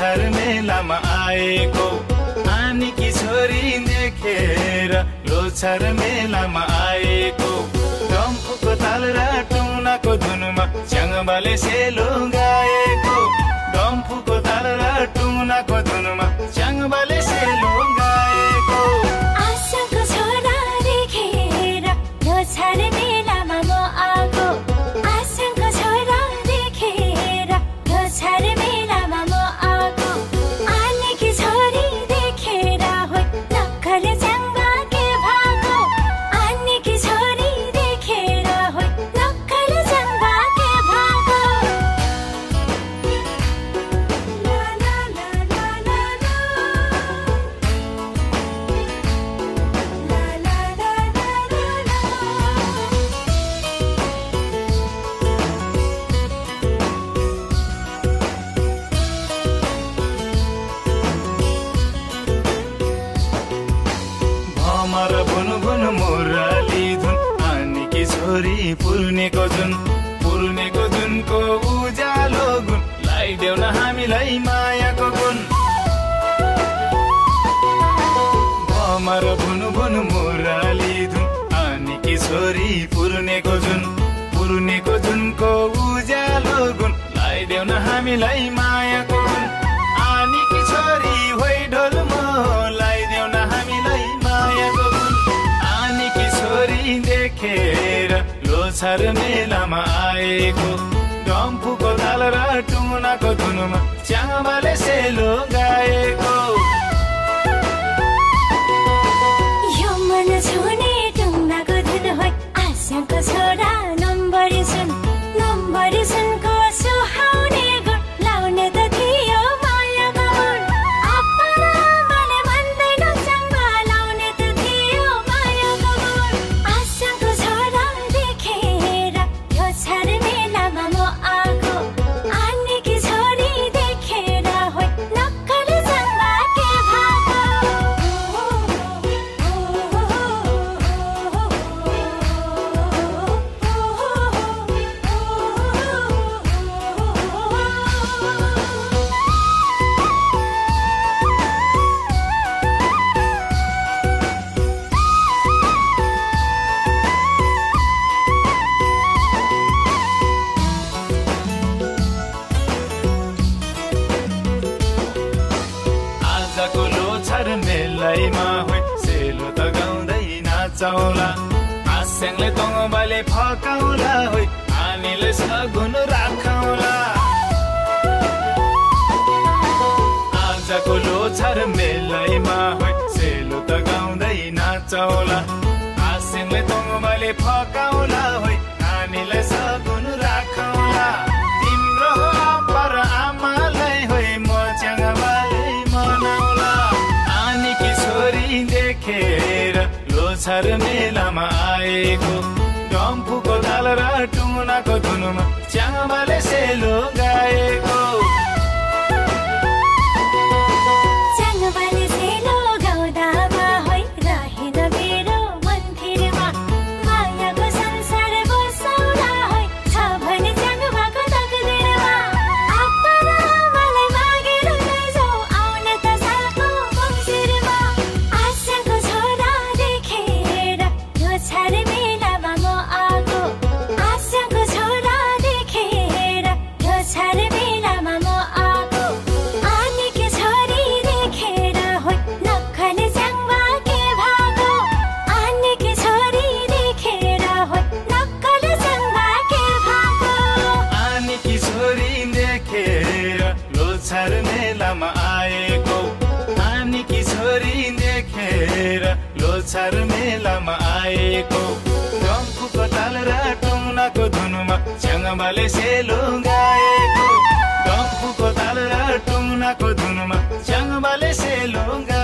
लोछार मेलामा आएको आनीकी छोरी देखेर लोछार मेलामा आएको डम्फुको ताल र टुनाको धुनमा च्याङबाले सेलो गाएको डम्फुको ताल र टुनाको धुनमा च्याङबाले सेलो गाएको आशाको छोरा देखेर लोछार मेलामा म आएको आशाको छोरा देखेर लोछार मेलामा म आएको आनीकी छोरी देखेर होइ नक्कल च्याङ्बा के भाको आनीकी छोरी देखेर होइ नक्कल च्याङ्बा के भाको ला ला ला ला ला ला ला ला ला भमर भुन भुन मुरली धुन आनीकी छोरी पुर्नेको जुनको उज्यालो गुण लगाइदेऊ न हामीलाई मायाको गुण भमर भुन भुन मुरली धुन आनीकी छोरी पुर्नेको जुनको उज्यालो गुण लगाइदेऊ न हामीलाई मायाको गुण आनीकी छोरी होइ ढोलमा लगाइदेऊ न हामीलाई मायाको गुण आनीकी छोरी देखेर लोछार मेलामा आएको डम्फुको ताल र टुनाको धुनमा च्याङबाले सेलो गाएको यो मन छुने टुङ्गाको धुन होइ आशाको छोरा नम्बर सुनको सुहाउने गुण लाउने त थियो मायाको गुण आप्पा र आमाले भन्दैन च्याङ्बा लाउने त थियो मायाको गुण आशाको छोरा देखेर लोछार मेलामा म आएको आनीकी छोरी देखेर होइ नक्कल च्याङ्बा के भाको आजको लोछार मेलैमा होइ सेलो त गाउँदै नाचौला आस्याङले तङ्बाले फकाउला होइ आनीले सगुन राखौला आजको लोछार मेलैमा होइ सेलो त गाउँदै नाचौला आस्याङले तङ्बाले फकाउला होइ आनीले सगुन राखौला तिम्रो हो आप्पा र आमालाई होइ म च्याङबाले मनाउला आनीकी छोरी देखेर लोछार मेलामा आएको डम्फुको ताल र टुनाको धुनमा च्याङबाले सेलो गाएको च्याङ्बाले सेलो गाउँदा बा होइ रहेन मेरो मन्दिरमा मायाको संसार बसाउला होइ छ भने च्याङ्बाको तकदिरमा आप्पा र आमालाई मागेर लैजाऊ आउने त सालको मङ्सिरमा आशाको छोरा देखेर लोछार मेलामा म आएको आशाको छोरा देखेर लोछार मेलामा म आएको आनीकी छोरी देखेर होइ नक्कल च्याङ्बा के भाको आनीकी छोरी देखेर होइ नक्कल च्याङ्बा के भाको आनीकी छोरी देखेर लोछार मेलामा आएको आनीकी छोरी देखेर लोछार मेलामा आएको डम्फुको ताल र टुनाको धुनमा च्याङबाले सेलो गाएको डम्फुको ताल र टुनाको धुनमा च्याङबाले सेलो गाएको